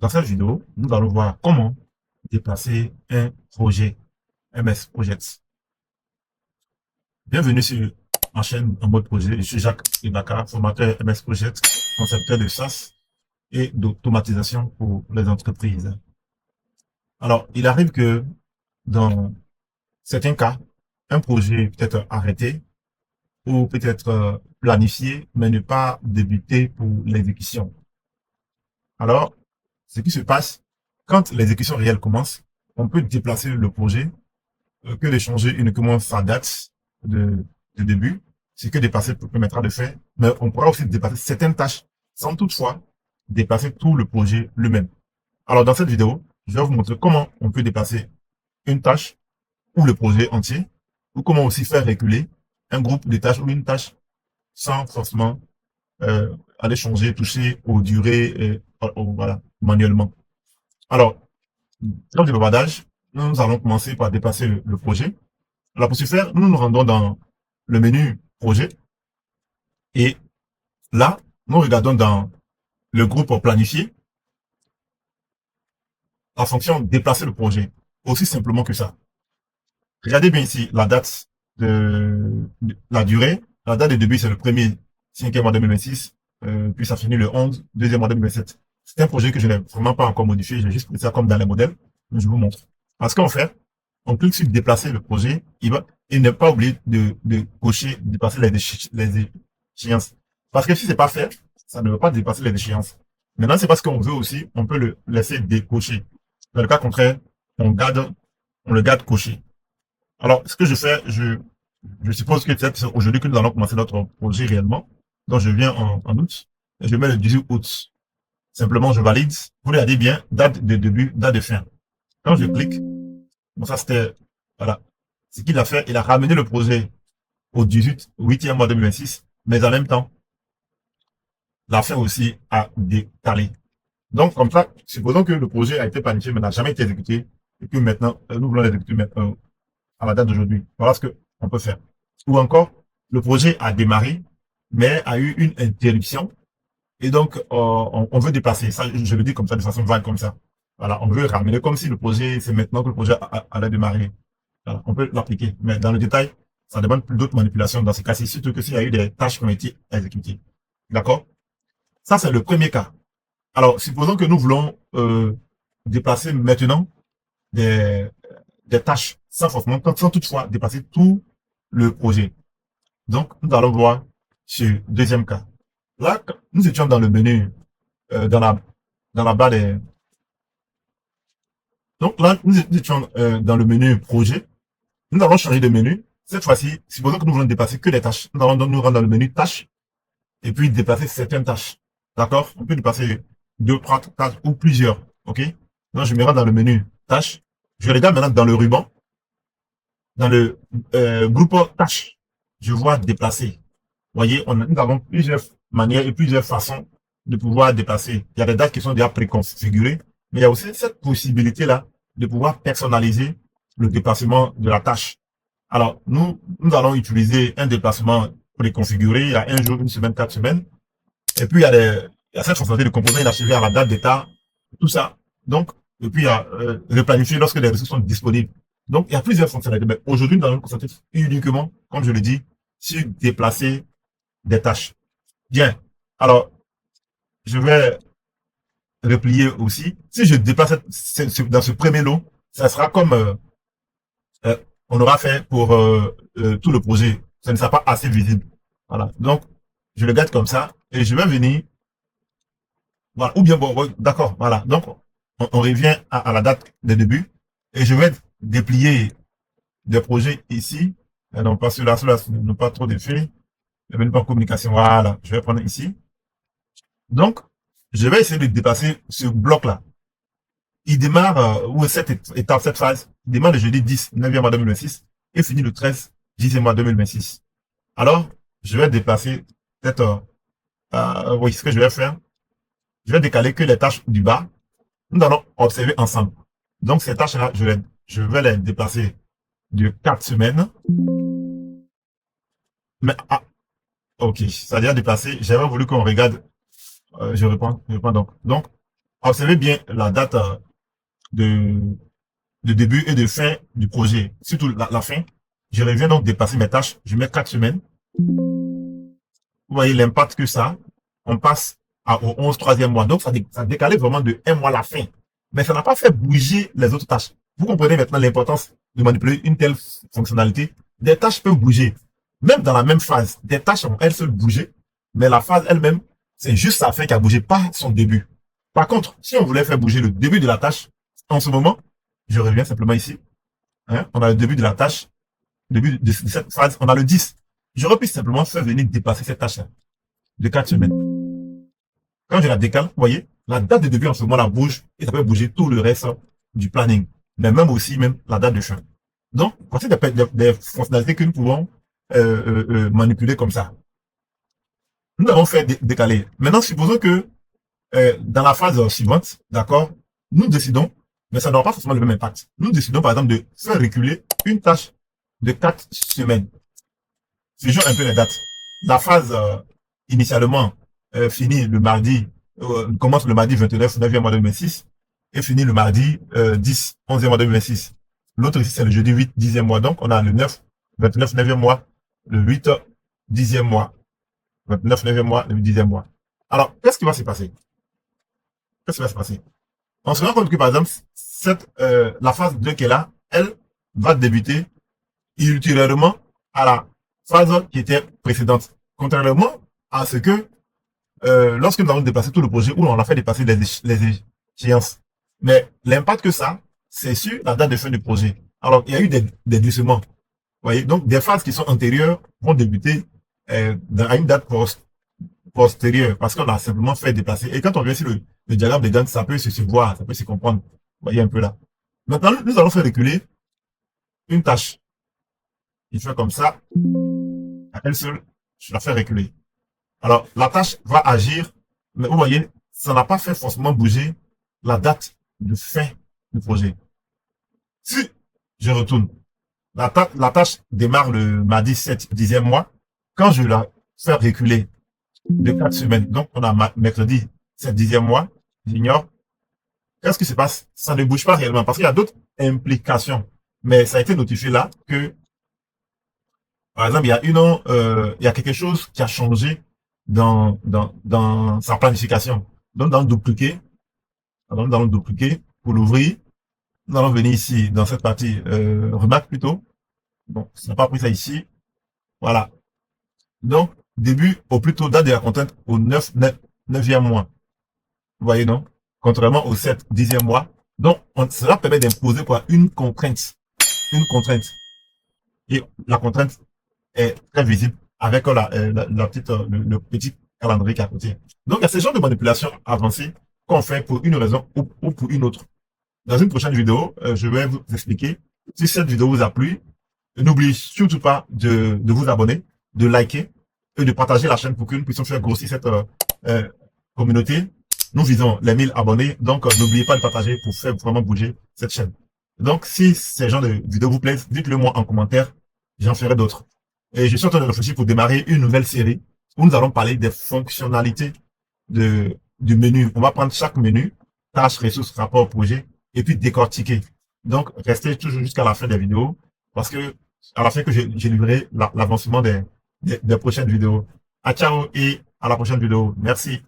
Dans cette vidéo, nous allons voir comment déplacer un projet MS Project. Bienvenue sur ma chaîne en mode projet. Je suis Jacques Ibaka, formateur MS Project, concepteur de SaaS et d'automatisation pour les entreprises. Alors, il arrive que dans certains cas, un projet peut être arrêté ou peut être planifié, mais ne pas débuter pour l'exécution. Alors, ce qui se passe, quand l'exécution réelle commence, on peut déplacer le projet que de changer uniquement sa date de, de début, ce que dépasser permettra de faire, mais on pourra aussi dépasser certaines tâches sans toutefois dépasser tout le projet lui-même. Alors, dans cette vidéo, je vais vous montrer comment on peut dépasser une tâche ou le projet entier, ou comment aussi faire reculer un groupe de tâches ou une tâche sans forcément aller changer, toucher aux durées, voilà, manuellement. Alors, dans le bavardage, nous allons commencer par dépasser le projet. Alors, pour ce faire, nous nous rendons dans le menu projet et là, nous regardons dans le groupe planifié la fonction déplacer le projet. Aussi simplement que ça. Regardez bien ici la date de la durée. La date de début, c'est le 1er 5e mois 2026, puis ça finit le 11 2e mois 2027. C'est un projet que je n'ai vraiment pas encore modifié. J'ai juste pris ça comme dans les modèles. Je vous montre. Parce qu'on fait, on clique sur déplacer le projet. Il n'est pas oublié de cocher, dépasser les échéances. Parce que si c'est pas fait, ça ne veut pas dépasser les échéances. Maintenant, c'est parce qu'on veut aussi, on peut le laisser décocher. Dans le cas contraire, on le garde coché. Alors, ce que je fais, je suppose que c'est aujourd'hui que nous allons commencer notre projet réellement. Donc, je viens en août et je mets le 18 août. Simplement, je valide. Vous regardez bien, date de début, date de fin. Quand je clique, bon, ça c'était, voilà. Ce qu'il a fait, il a ramené le projet au 18, 8e mois 2026, mais en même temps, la fin aussi a décalé. Donc, comme ça, supposons que le projet a été planifié, mais n'a jamais été exécuté, et que maintenant, nous voulons l'exécuter maintenant, à la date d'aujourd'hui. Voilà ce qu'on peut faire. Ou encore, le projet a démarré, mais a eu une interruption, et donc, on veut dépasser. Ça, je le dis comme ça, de façon vague comme ça. Voilà, on veut ramener comme si le projet, c'est maintenant que le projet allait démarrer. Voilà, on peut l'appliquer. Mais dans le détail, ça demande plus d'autres manipulations dans ce cas-ci, surtout que s'il y a eu des tâches qui ont été exécutées. D'accord? Ça, c'est le premier cas. Alors, supposons que nous voulons déplacer maintenant des, des tâches sans forcément, sans toutefois dépasser tout le projet. Donc, nous allons voir ce deuxième cas. Là, nous étions dans le menu, dans la barre des... Donc là, nous étions dans le menu projet. Nous allons changer de menu. Cette fois-ci, supposons que nous voulons dépasser que les tâches. Nous allons donc nous rendre dans le menu tâches et puis dépasser certaines tâches. D'accord? On peut dépasser deux, trois tâches ou plusieurs. OK? Donc, je me rends dans le menu tâches. Je regarde maintenant dans le ruban, dans le groupe tâches. Je vois déplacer. Vous voyez, nous avons plusieurs manières et plusieurs façons de pouvoir déplacer. Il y a des dates qui sont déjà préconfigurées, mais il y a aussi cette possibilité-là de pouvoir personnaliser le déplacement de la tâche. Alors, nous allons utiliser un déplacement préconfiguré. Il y a un jour, une semaine, 4 semaines. Et puis, il y a cette fonctionnalité de composer inachevé à la date d'état, tout ça. Donc, et puis, il y a replanifier lorsque les ressources sont disponibles. Donc, il y a plusieurs fonctionnalités. Mais aujourd'hui, nous allons nous concentrer uniquement, comme je le dis, sur déplacer des tâches. Bien. Alors, je vais replier aussi. Si je déplace dans ce premier lot, ça sera comme euh, on aura fait pour tout le projet. Ça ne sera pas assez visible. Voilà. Donc, je le garde comme ça et je vais venir. Voilà. Ou bien, bon, d'accord. Voilà. Donc, on revient à la date de début et je vais déplier des projets ici. Et non, pas ceux-là n'ont pas trop d'effet. Le menu par communication. Voilà. Je vais prendre ici. Donc, je vais essayer de dépasser ce bloc-là. Il démarre, ou cette étape, cette phase, il démarre le jeudi 10, 9e mois 2026 et finit le 13, 10e mois 2026. Alors, je vais déplacer, peut-être, oui, ce que je vais faire, je vais décaler que les tâches du bas. Nous allons observer ensemble. Donc, ces tâches-là, je vais les déplacer de 4 semaines. Mais, ok, ça a déjà déplacé. J'avais voulu qu'on regarde, je reprends donc. Donc, observez bien la date de, de début et de fin du projet, surtout la fin. Je reviens donc dépasser mes tâches, je mets 4 semaines. Vous voyez l'impact que ça, on passe au 11 troisième mois. Donc, ça a décalé vraiment de 1 mois à la fin. Mais ça n'a pas fait bouger les autres tâches. Vous comprenez maintenant l'importance de manipuler une telle fonctionnalité. Des tâches peuvent bouger. Même dans la même phase, des tâches ont elles seules bougé, mais la phase elle-même, c'est juste sa fin qui a bougé, pas son début. Par contre, si on voulait faire bouger le début de la tâche, en ce moment, je reviens simplement ici, hein, on a le début de la tâche, début de cette phase, on a le 10. J'aurais pu simplement faire venir dépasser cette tâche-là de 4 semaines. Quand je la décale, vous voyez, la date de début en ce moment-là bouge et ça peut bouger tout le reste du planning. Mais même aussi, même la date de fin. Donc, voici des fonctionnalités que nous pouvons manipuler comme ça. Nous avons fait décaler. Maintenant, supposons que dans la phase suivante, d'accord, nous décidons, mais ça n'aura pas forcément le même impact. Nous décidons par exemple de faire reculer une tâche de 4 semaines. Faisons un peu les dates. La phase initialement finit le mardi, commence le mardi 29, 9e mois 2026 et finit le mardi 10, 11e mois 2026. L'autre ici, c'est le jeudi 8, 10e mois. Donc, on a le 9, 29, 9e mois, le 8, 10e mois, 29, 9e mois, le 10e mois. Alors, qu'est-ce qui va se passer? Qu'est-ce qui va se passer? On se rend compte que, par exemple, la phase 2 qui est là, elle va débuter ultérieurement à la phase qui était précédente. Contrairement à ce que, lorsque nous avons dépassé tout le projet, où on a fait dépasser les échéances. Mais l'impact que ça, c'est sur la date de fin du projet. Alors, il y a eu des glissements. Vous voyez, donc des phases qui sont antérieures vont débuter à une date postérieure, parce qu'on a simplement fait déplacer. Et quand on vient sur le diagramme de Gantt, ça peut se voir, ça peut se comprendre. Vous voyez un peu là. Maintenant, nous allons faire reculer une tâche. Il fait comme ça. À elle seule, je la fais reculer. Alors, la tâche va agir, mais vous voyez, ça n'a pas fait forcément bouger la date de fin du projet. Si je retourne, la tâche démarre le mardi 7, 10e mois. Quand je la fais reculer de 4 semaines, donc on a mercredi 7, 10e mois, j'ignore. Qu'est-ce qui se passe? Ça ne bouge pas réellement parce qu'il y a d'autres implications. Mais ça a été notifié là que, par exemple, il y a quelque chose qui a changé dans sa planification. Donc, dans le dupliquer, pour l'ouvrir, nous allons venir ici, dans cette partie, remarque plutôt. Bon, ça n'a pas pris ça ici. Voilà. Donc, début, au plus tôt, date de la contrainte au 9e mois. Vous voyez, non? Contrairement au 7, 10e mois. Donc, cela permet d'imposer quoi? Une contrainte. Une contrainte. Et la contrainte est très visible avec la petite, le petit calendrier qui est à côté. Donc, il y a ce genre de manipulation avancée qu'on fait pour une raison ou pour une autre. Dans une prochaine vidéo, je vais vous expliquer. Si cette vidéo vous a plu, n'oubliez surtout pas de vous abonner, de liker et de partager la chaîne pour que nous puissions faire grossir cette communauté. Nous visons les 1000 abonnés, donc n'oubliez pas de partager pour faire vraiment bouger cette chaîne. Donc, si ces genres de vidéos vous plaisent, dites-le moi en commentaire, j'en ferai d'autres. Et je suis en train de réfléchir pour démarrer une nouvelle série où nous allons parler des fonctionnalités du menu. On va prendre chaque menu, tâches, ressources, rapport, projet, et puis décortiquer. Donc, restez toujours jusqu'à la fin des vidéos, parce que à la fin que j'ai livré l'avancement des prochaines vidéos. À ciao et à la prochaine vidéo. Merci.